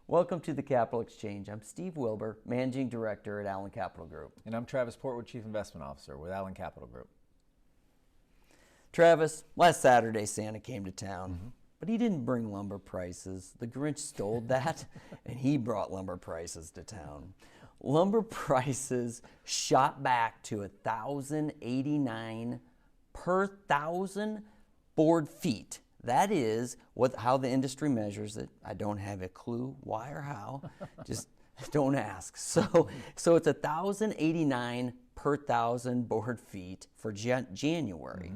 Welcome to the Capital Exchange. I'm Steve Wilbur, Managing Director at Allen Capital Group. And I'm Travis Portwood, Chief Investment Officer with Allen Capital Group. Travis, last Saturday Santa came to town, but he didn't bring lumber prices. The Grinch stole that, and he brought lumber prices to town. Lumber prices shot back to $1,089 per thousand board feet. That is how the industry measures it. I don't have a clue why or how. Just don't ask. So it's $1,089 per thousand board feet for January.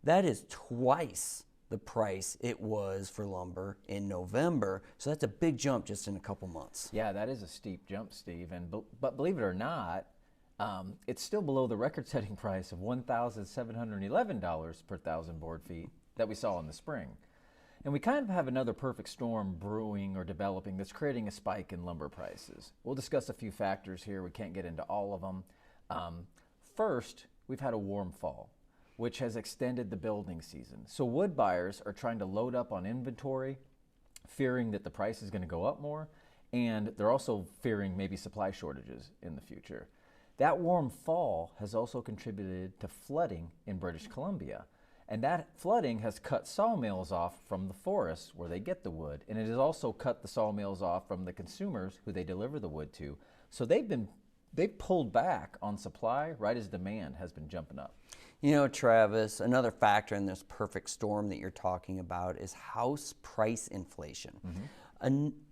That is twice the price it was for lumber in November. So that's a big jump just in a couple months. Yeah, that is a steep jump, Steve. But believe it or not, it's still below the record-setting price of $1,711 per thousand board feet that we saw in the spring. And we kind of have another perfect storm brewing or developing that's creating a spike in lumber prices. We'll discuss a few factors here. We can't get into all of them. First, we've had a warm fall, which has extended the building season. So wood buyers are trying to load up on inventory, fearing that the price is going to go up more, and they're also fearing maybe supply shortages in the future. That warm fall has also contributed to flooding in British Columbia. And that flooding has cut sawmills off from the forests where they get the wood. And it has also cut the sawmills off from the consumers who they deliver the wood to. So they've pulled back on supply right as demand has been jumping up. You know, Travis, another factor in this perfect storm that you're talking about is house price inflation.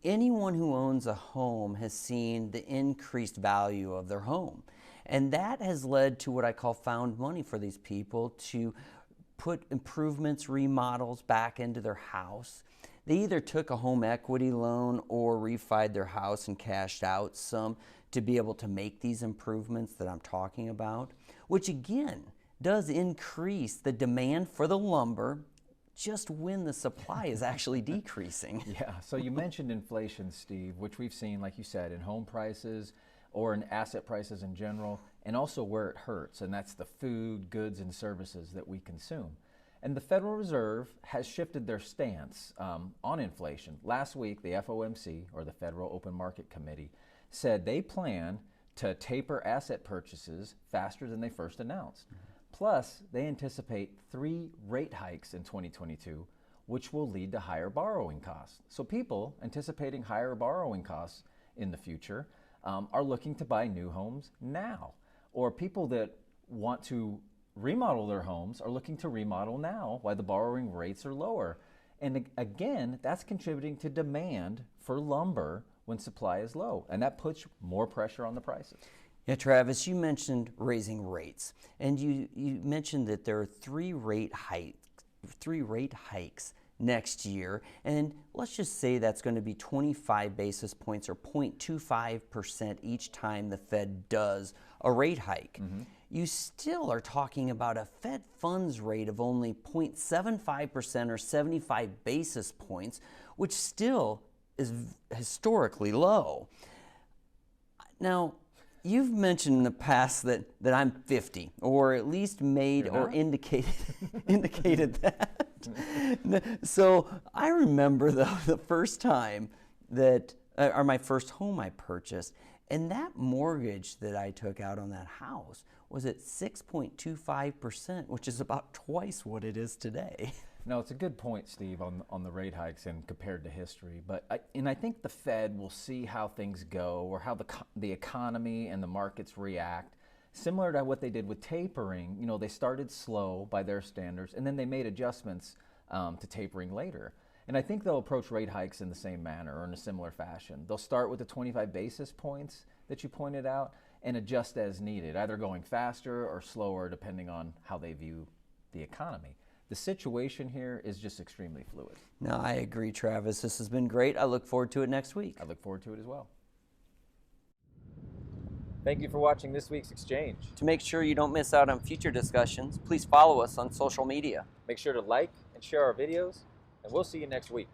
Anyone who owns a home has seen the increased value of their home. And that has led to what I call found money for these people to put improvements, remodels back into their house. They either took a home equity loan or refied their house and cashed out some to be able to make these improvements that I'm talking about, which again does increase the demand for the lumber just when the supply is actually decreasing. Yeah, so you mentioned inflation, Steve, which we've seen, like you said, in home prices or in asset prices in general, and also where it hurts, and that's the food, goods, and services that we consume. And the Federal Reserve has shifted their stance on inflation. Last week, the FOMC, or the Federal Open Market Committee, said they plan to taper asset purchases faster than they first announced. Plus, they anticipate 3 rate hikes in 2022, which will lead to higher borrowing costs. So people anticipating higher borrowing costs in the future are looking to buy new homes now. Or people that want to remodel their homes are looking to remodel now while the borrowing rates are lower. And again, that's contributing to demand for lumber when supply is low. And that puts more pressure on the prices. Yeah, Travis, you mentioned raising rates. And you mentioned that there are 3 rate hikes next year, and let's just say that's going to be 25 basis points or 0.25% each time the Fed does a rate hike. You still are talking about a Fed funds rate of only 0.75% or 75 basis points, which still is historically low. Now, you've mentioned in the past that I'm 50, or at least made or indicated that. So I remember the first time that, or my first home I purchased, and that mortgage that I took out on that house was at 6.25%, which is about twice what it is today. No, it's a good point, Steve, on the rate hikes and compared to history. But I think the Fed will see how things go, or how the economy and the markets react. Similar to what they did with tapering, you know, they started slow by their standards, and then they made adjustments to tapering later. And I think they'll approach rate hikes in the same manner or in a similar fashion. They'll start with the 25 basis points that you pointed out and adjust as needed, either going faster or slower depending on how they view the economy. The situation here is just extremely fluid. No, I agree, Travis. This has been great. I look forward to it next week. I look forward to it as well. Thank you for watching this week's Exchange. To make sure you don't miss out on future discussions, please follow us on social media. Make sure to like and share our videos, and we'll see you next week.